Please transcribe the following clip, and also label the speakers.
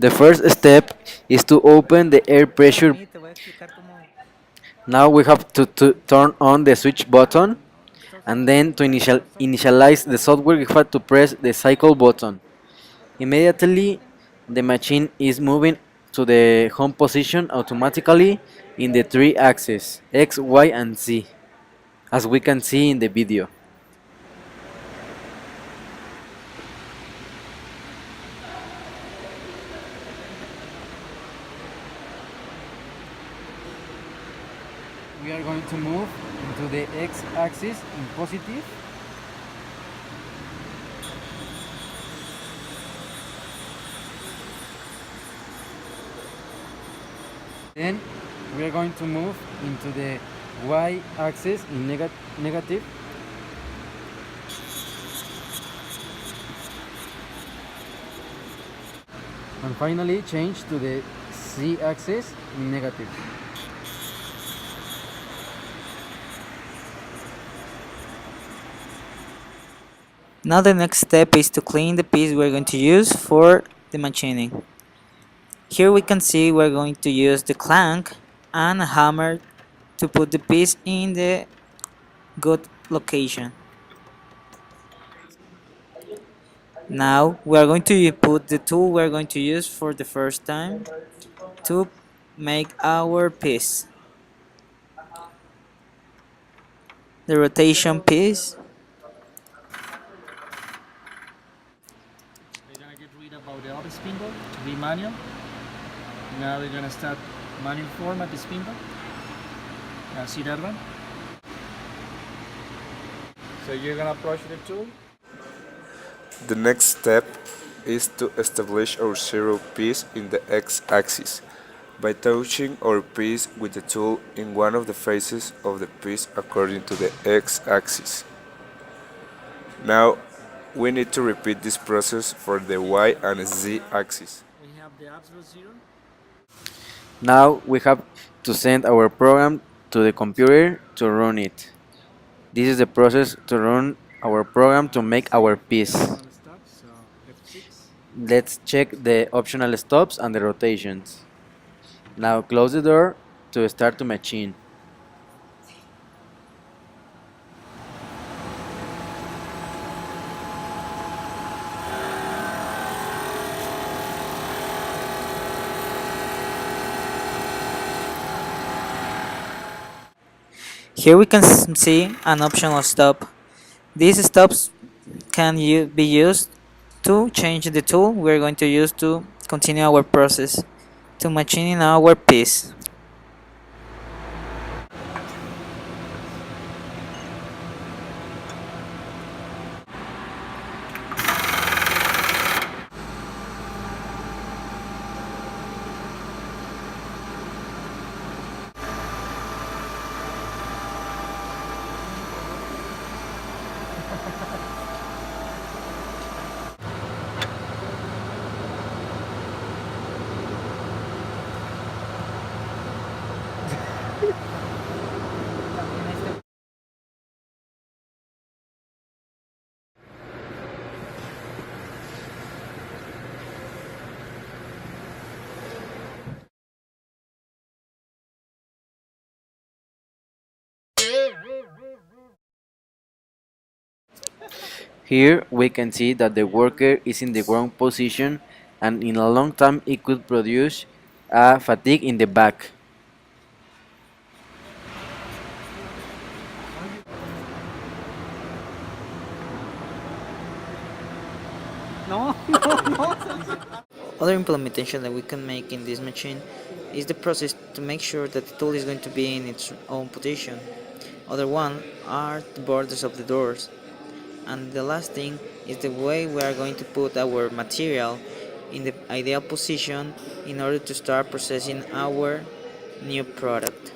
Speaker 1: The first step is to open the air pressure. Now we have to turn on the switch button, and then to initialize the software we have to press the cycle button. Immediately the machine is moving to the home position automatically in the three axes X, Y and Z, as we can see in the video. We are going to move into the X axis in positive. Then we are going to move into the Y axis in negative. And finally change to the Z axis in negative.
Speaker 2: Now the next step is to clean the piece we're going to use for the machining. Here we can see we're going to use the clank and a hammer to put the piece in the good location. Now we are going to put the tool we're going to use for the first time to make our piece. The rotation piece.
Speaker 3: They're gonna get rid about the other spindle to be manual. Now they're gonna start manual format the spindle. Now see that one? So you're gonna approach the tool.
Speaker 4: The next step is to establish our zero piece in the x-axis by touching our piece with the tool in one of the faces of the piece according to the x-axis. Now we need to repeat this process for the y and z axis.
Speaker 3: We have the absolute zero.
Speaker 1: Now we have to send our program to the computer to run it. This is the process to run our program to make our piece.
Speaker 3: Stop, so F6.
Speaker 1: Let's check the optional stops and the rotations. Now close the door to start the machine.
Speaker 2: Here we can see an optional stop. These stops can be used to change the tool we're going to use to continue our process to machining our piece.
Speaker 1: Here we can see that the worker is in the ground position, and in a long time it could produce a fatigue in the back.
Speaker 2: Other implementation that we can make in this machine is the process to make sure that the tool is going to be in its own position. Other one are the borders of the doors. And the last thing is the way we are going to put our material in the ideal position in order to start processing our new product.